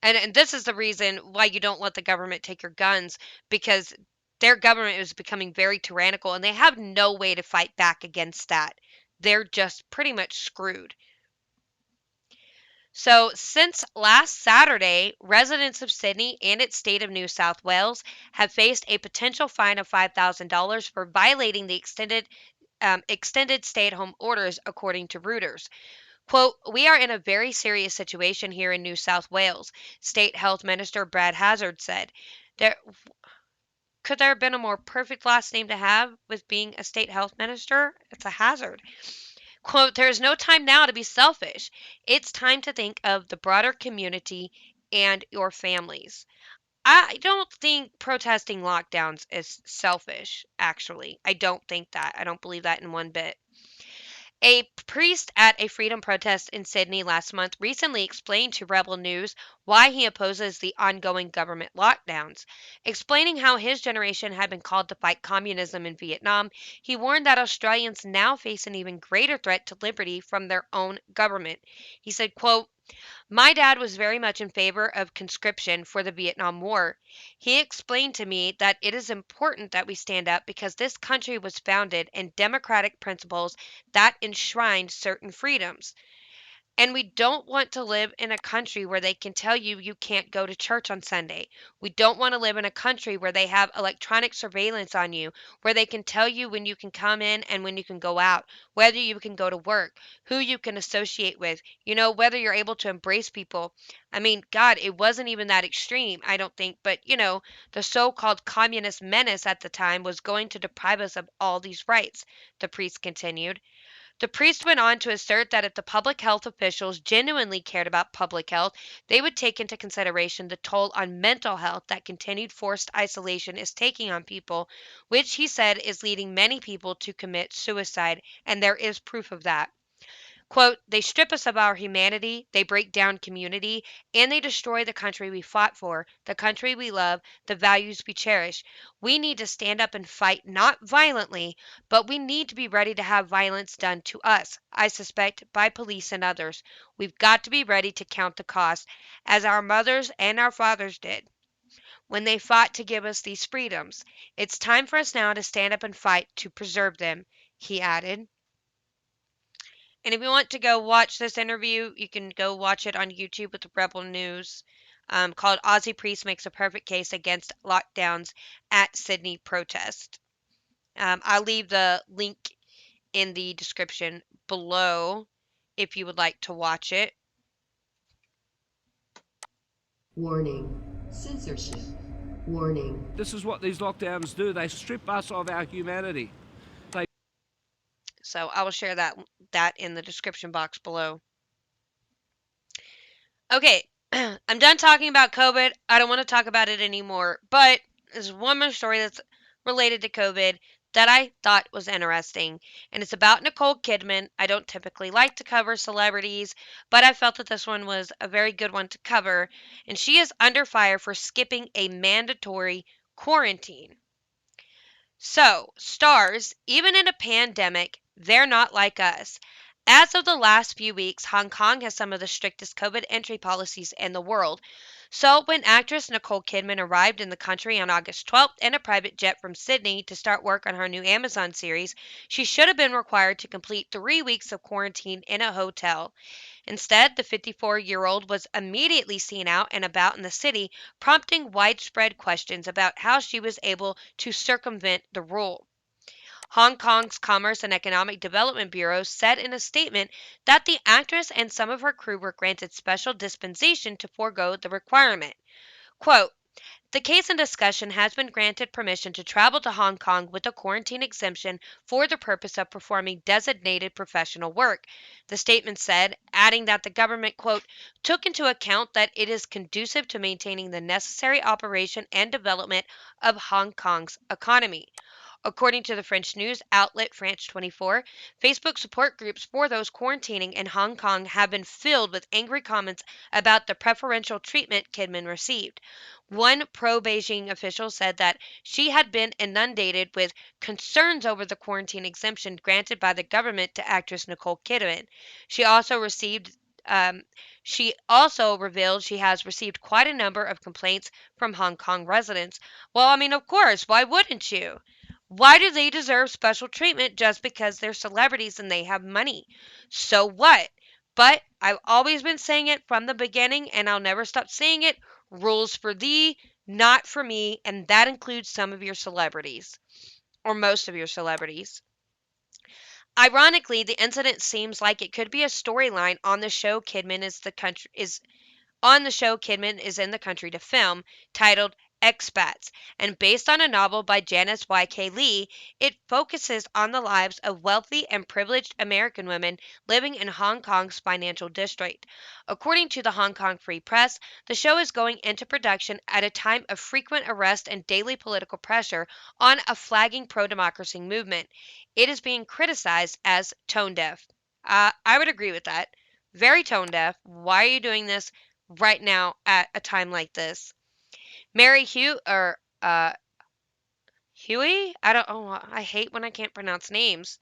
and this is the reason why you don't let the government take your guns, because their government is becoming very tyrannical and they have no way to fight back against that. They're just pretty much screwed. So, since last Saturday, residents of Sydney and its state of New South Wales have faced a potential fine of $5,000 for violating the extended stay at home orders, according to Reuters. Quote, "We are in a very serious situation here in New South Wales," State Health Minister Brad Hazard said. There, could there have been a more perfect last name to have with being a state health minister? It's a hazard. Quote, "There is no time now to be selfish. It's time to think of the broader community and your families." I don't think protesting lockdowns is selfish, actually. I don't think that. I don't believe that in one bit. A priest at a freedom protest in Sydney last month recently explained to Rebel News why he opposes the ongoing government lockdowns. Explaining how his generation had been called to fight communism in Vietnam, he warned that Australians now face an even greater threat to liberty from their own government. He said, quote, "My dad was very much in favor of conscription for the Vietnam War. He explained to me that it is important that we stand up because this country was founded in democratic principles that enshrined certain freedoms. And we don't want to live in a country where they can tell you you can't go to church on Sunday. We don't want to live in a country where they have electronic surveillance on you, where they can tell you when you can come in and when you can go out, whether you can go to work, who you can associate with, whether you're able to embrace people. I mean, God, it wasn't even that extreme, I don't think, but the so called communist menace at the time was going to deprive us of all these rights," the priest continued. The priest went on to assert that if the public health officials genuinely cared about public health, they would take into consideration the toll on mental health that continued forced isolation is taking on people, which he said is leading many people to commit suicide, and there is proof of that. Quote, "They strip us of our humanity, they break down community, and they destroy the country we fought for, the country we love, the values we cherish. We need to stand up and fight, not violently, but we need to be ready to have violence done to us, I suspect, by police and others. We've got to be ready to count the cost, as our mothers and our fathers did when they fought to give us these freedoms. It's time for us now to stand up and fight to preserve them," he added. And if you want to go watch this interview, you can go watch it on YouTube with Rebel News, called "Aussie Priest Makes a Perfect Case Against Lockdowns at Sydney Protest." I'll leave the link in the description below if you would like to watch it. Warning, censorship. Warning. This is what these lockdowns do. They strip us of our humanity. So I will share that in the description box below. Okay, I'm done talking about COVID. I don't want to talk about it anymore. But there's one more story that's related to COVID that I thought was interesting. And it's about Nicole Kidman. I don't typically like to cover celebrities, but I felt that this one was a very good one to cover. And she is under fire for skipping a mandatory quarantine. So, stars, even in a pandemic, they're not like us. As of the last few weeks, Hong Kong has some of the strictest COVID entry policies in the world. So, when actress Nicole Kidman arrived in the country on August 12th in a private jet from Sydney to start work on her new Amazon series, she should have been required to complete 3 weeks of quarantine in a hotel. Instead, the 54-year-old was immediately seen out and about in the city, prompting widespread questions about how she was able to circumvent the rule. Hong Kong's Commerce and Economic Development Bureau said in a statement that the actress and some of her crew were granted special dispensation to forego the requirement. Quote, "The case in discussion has been granted permission to travel to Hong Kong with a quarantine exemption for the purpose of performing designated professional work," the statement said, adding that the government, quote, "took into account that it is conducive to maintaining the necessary operation and development of Hong Kong's economy." According to the French news outlet France 24, Facebook support groups for those quarantining in Hong Kong have been filled with angry comments about the preferential treatment Kidman received. One pro Beijing official said that she had been inundated with concerns over the quarantine exemption granted by the government to actress Nicole Kidman. She also received she also revealed she has received quite a number of complaints from Hong Kong residents. Well, I mean, of course, why wouldn't you? Why do they deserve special treatment just because they're celebrities and they have money? So what? But I've always been saying it from the beginning, and I'll never stop saying it. Rules for thee, not for me, and that includes some of your celebrities, or most of your celebrities. Ironically, the incident seems like it could be a storyline on the show Kidman is in the country to film, titled Expats, and based on a novel by Janice Y.K. Lee, it focuses on the lives of wealthy and privileged American women living in Hong Kong's financial district. According to the Hong Kong Free Press, the show is going into production at a time of frequent arrest and daily political pressure on a flagging pro democracy movement. It is being criticized as tone deaf. I would agree with that. Very tone deaf. Why are you doing this right now at a time like this? Mary Hugh or Huey? I don't. Oh, I hate when I can't pronounce names.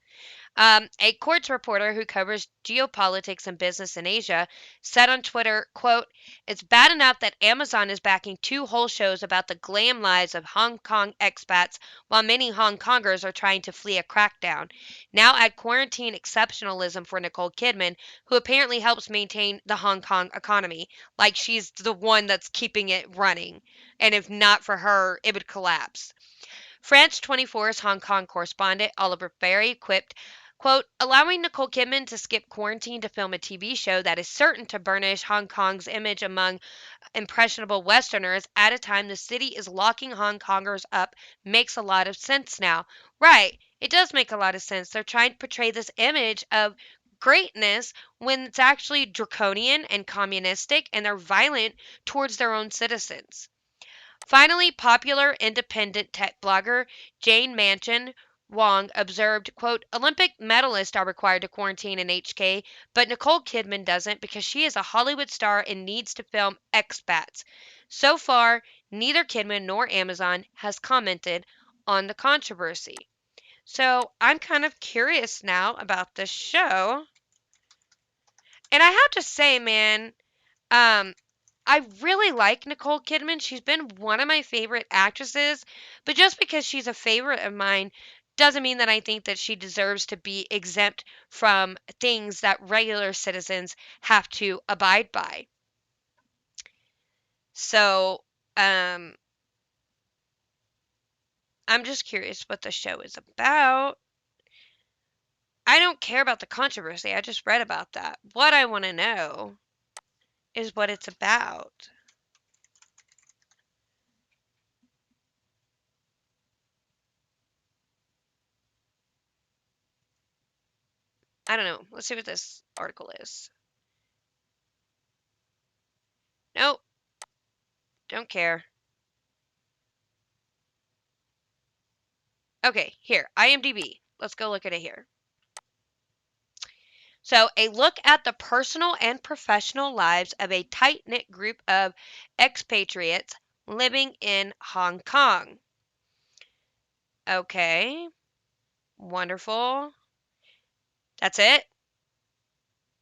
A Quartz reporter who covers geopolitics and business in Asia said on Twitter, quote, "It's bad enough that Amazon is backing two whole shows about the glam lives of Hong Kong expats while many Hong Kongers are trying to flee a crackdown. Now add quarantine exceptionalism for Nicole Kidman, who apparently helps maintain the Hong Kong economy, like she's the one that's keeping it running. And if not for her, it would collapse." France 24's Hong Kong correspondent Oliver Ferry quipped, quote, "Allowing Nicole Kidman to skip quarantine to film a TV show that is certain to burnish Hong Kong's image among impressionable Westerners at a time the city is locking Hong Kongers up makes a lot of sense now." Right, it does make a lot of sense. They're trying to portray this image of greatness when it's actually draconian and communistic, and they're violent towards their own citizens. Finally, popular independent tech blogger Jane Manchon Wong observed, quote, "Olympic medalists are required to quarantine in HK, but Nicole Kidman doesn't because she is a Hollywood star and needs to film expats." So far, neither Kidman nor Amazon has commented on the controversy. So I'm kind of curious now about this show. And I have to say, man, um, I really like Nicole Kidman. She's been one of my favorite actresses, but just because she's a favorite of mine doesn't mean that I think that she deserves to be exempt from things that regular citizens have to abide by. So, um, I'm just curious what the show is about. I don't care about the controversy. I just read about that. What I want to know is what it's about. I don't know. Let's see what this article is. Nope, don't care. Okay, here, IMDb. Let's go look at it here. So, a look at the personal and professional lives of a tight knit group of expatriates living in Hong Kong. Okay, wonderful. That's it.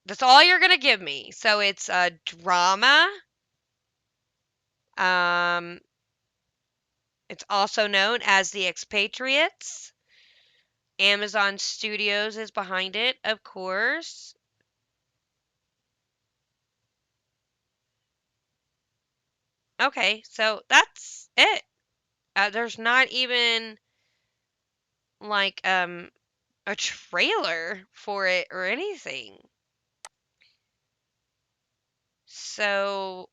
That's all you're going to give me. So, it's a drama. Um, it's also known as The Expatriates. Amazon Studios is behind it, of course. Okay, so that's it. There's not even like a trailer for it or anything. So,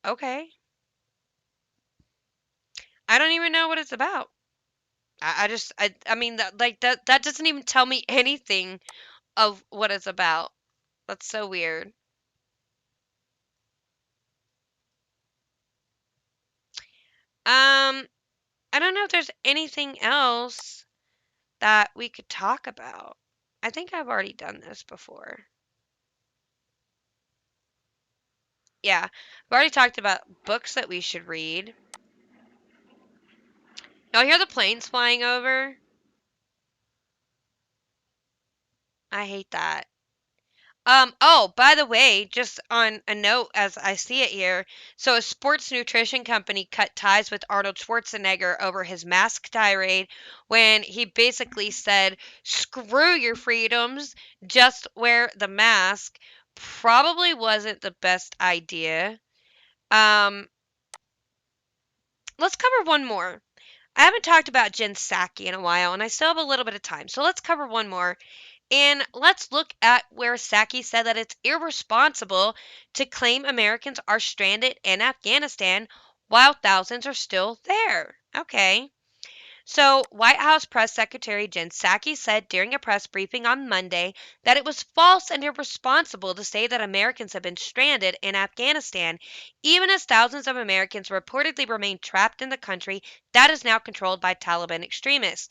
okay. I don't even know what it's about. I mean that doesn't even tell me anything of what it's about. That's so weird. Um, I don't know if there's anything else that we could talk about. I think I've already done this before. Yeah, I've already talked about books that we should read. Y'all hear the planes flying over? I hate that. Oh, by the way, just on a note as I see it here, so a sports nutrition company cut ties with Arnold Schwarzenegger over his mask tirade when he basically said, screw your freedoms, just wear the mask. Probably wasn't the best idea. Um, let's cover one more. I haven't talked about Jen Psaki in a while, and I still have a little bit of time, so let's cover one more. And let's look at where Psaki said that it's irresponsible to claim Americans are stranded in Afghanistan while thousands are still there. Okay. So, White House Press Secretary Jen Psaki said during a press briefing on Monday that it was false and irresponsible to say that Americans have been stranded in Afghanistan, even as thousands of Americans reportedly remain trapped in the country that is now controlled by Taliban extremists.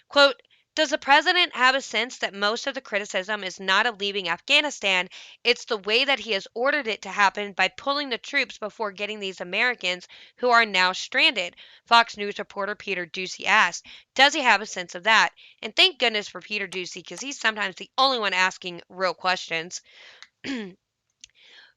Quote, does the president have a sense that most of the criticism is not of leaving Afghanistan? It's the way that he has ordered it to happen by pulling the troops before getting these Americans who are now stranded. Fox News reporter Peter Doocy asked, does he have a sense of that? And thank goodness for Peter Doocy because he's sometimes the only one asking real questions.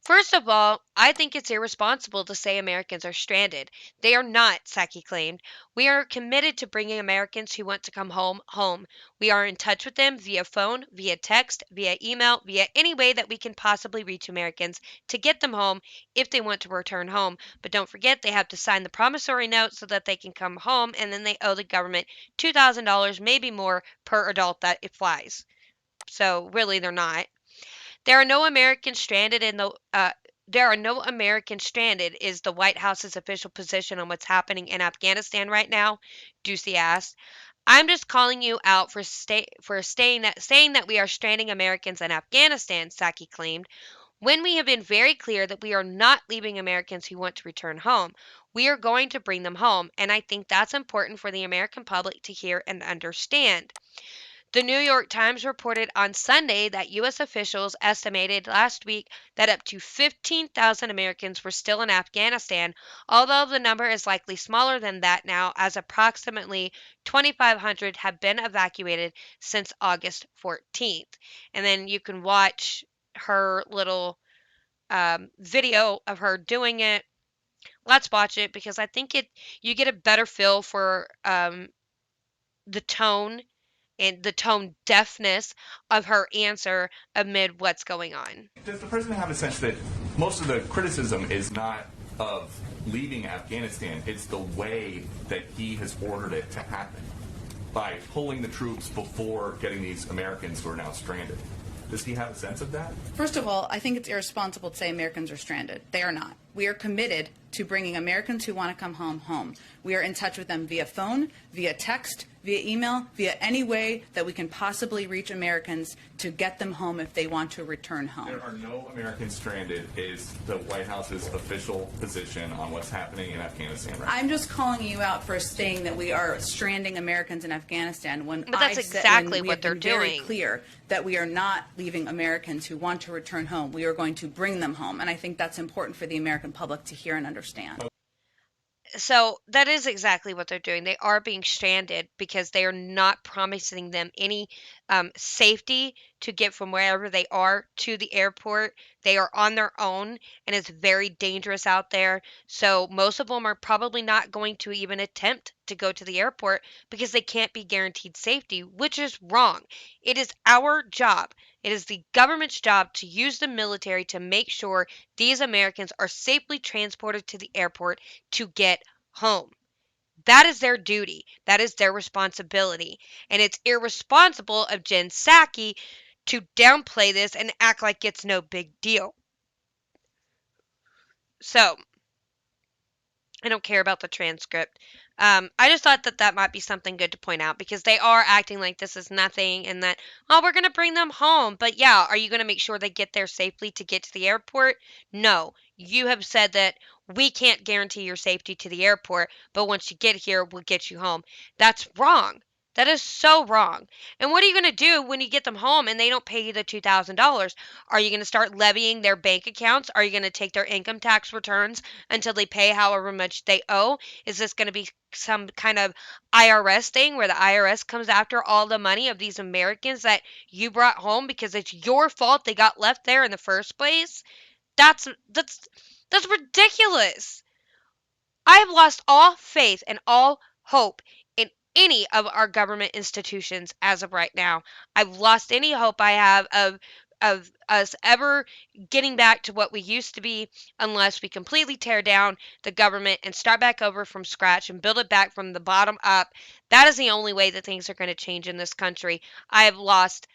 First of all, I think it's irresponsible to say Americans are stranded. They are not, Psaki claimed. We are committed to bringing Americans who want to come home home. We are in touch with them via phone, via text, via email, via any way that we can possibly reach Americans to get them home if they want to return home. But don't forget, they have to sign the promissory note so that they can come home, and then they owe the government $2,000, maybe more, per adult that it flies. So really, they're not. There are no Americans stranded in the there are no Americans stranded is the White House's official position on what's happening in Afghanistan right now, Ducey asked. I'm just calling you out for saying that we are stranding Americans in Afghanistan, Psaki claimed, when we have been very clear that we are not leaving Americans who want to return home. We are going to bring them home, and I think that's important for the American public to hear and understand. The New York Times reported on Sunday that U.S. officials estimated last week that up to 15,000 Americans were still in Afghanistan, although the number is likely smaller than that now, as approximately 2,500 have been evacuated since August 14th. And then you can watch her little video of her doing it. Let's watch it because I think you get a better feel for the tone and the tone deafness of her answer amid what's going on. Does the president have a sense that most of the criticism is not of leaving Afghanistan, it's the way that he has ordered it to happen by pulling the troops before getting these Americans who are now stranded? Does he have a sense of that? First of all, I think it's irresponsible to say Americans are stranded. They are not. We are committed to bringing Americans who want to come home home. We are in touch with them via phone, via text, via email, via any way that we can possibly reach Americans to get them home if they want to return home. There are no Americans stranded is the White House's official position on what's happening in Afghanistan right now. I'm just calling you out for saying that we are stranding Americans in Afghanistan when But that's exactly what they're doing. Very clear that we are not leaving Americans who want to return home. We are going to bring them home, and I think that's important for the American public to hear and understand. So that is exactly what they're doing. They are being stranded because they are not promising them any safety to get from wherever they are to the airport. They are on their own, and it's very dangerous out there. So most of them are probably not going to even attempt to go to the airport because they can't be guaranteed safety, which is wrong. It is our job. It is the government's job to use the military to make sure these Americans are safely transported to the airport to get home. That is their duty. That is their responsibility. And it's irresponsible of Jen Psaki to downplay this and act like it's no big deal. So, I don't care about the transcript. I just thought that that might be something good to point out because they are acting like this is nothing and that, oh, we're going to bring them home. But yeah, are you going to make sure they get there safely to get to the airport? No. You have said that we can't guarantee your safety to the airport, but once you get here, we'll get you home. That's wrong. That is so wrong. And what are you going to do when you get them home and they don't pay you the $2,000? Are you going to start levying their bank accounts? Are you going to take their income tax returns until they pay however much they owe? Is this going to be some kind of IRS thing where the IRS comes after all the money of these Americans that you brought home because it's your fault they got left there in the first place? That's ridiculous. I have lost all faith and all hope in any of our government institutions as of right now. I've lost any hope I have of us ever getting back to what we used to be unless we completely tear down the government and start back over from scratch and build it back from the bottom up. That is the only way that things are going to change in this country. I have lost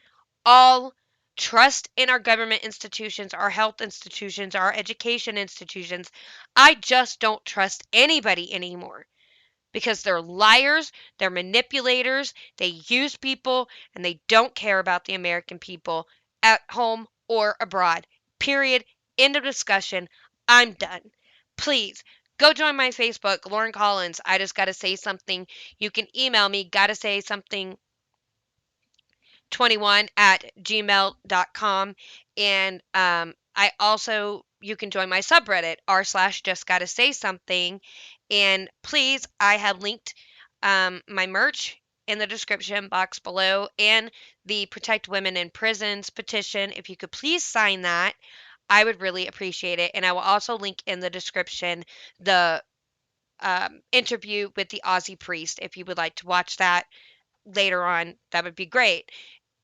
all trust in our government institutions, our health institutions, our education institutions. I just don't trust anybody anymore because they're liars, they're manipulators, they use people, and they don't care about the American people at home or abroad. Period. End of discussion. I'm done. Please go join my Facebook, Lauren Collins. I just got to say something. You can email me, gotta say something 21 at gmail.com. And I also, you can join my subreddit, r slash just gotta say something. And please, I have linked my merch in the description box below and the Protect Women in Prisons petition. If you could please sign that, I would really appreciate it. And I will also link in the description the interview with the Aussie priest. If you would like to watch that later on, that would be great.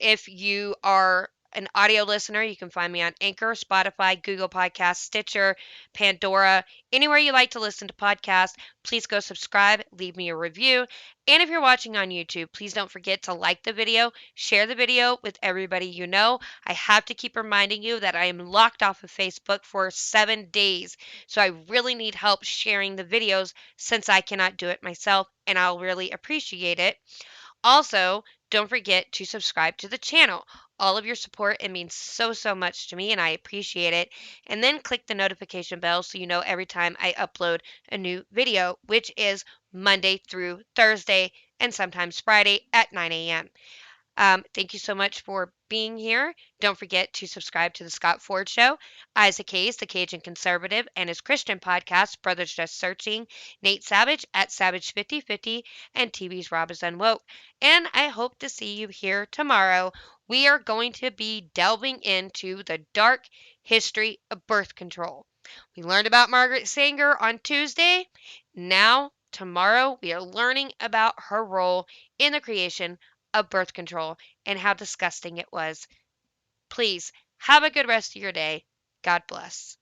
If you are an audio listener, you can find me on Anchor, Spotify, Google Podcasts, Stitcher, Pandora, anywhere you like to listen to podcasts. Please go subscribe, leave me a review. And if you're watching on YouTube, please don't forget to like the video, share the video with everybody you know. I have to keep reminding you that I am locked off of Facebook for 7 days. So I really need help sharing the videos since I cannot do it myself, and I'll really appreciate it. Also, don't forget to subscribe to the channel. All of your support, it means so much to me and I appreciate it. And then click the notification bell so you know every time I upload a new video, which is Monday through Thursday and sometimes Friday at 9 a.m. Thank you so much for being here. Don't forget to subscribe to The Scott Ford Show, Isaac Hayes, the Cajun Conservative, and his Christian podcast, Brothers Just Searching, Nate Savage at Savage5050, and TV's Rob is Unwoke. And I hope to see you here tomorrow. We are going to be delving into the dark history of birth control. We learned about Margaret Sanger on Tuesday. Now, tomorrow, we are learning about her role in the creation of birth control and how disgusting it was. Please have a good rest of your day. God bless.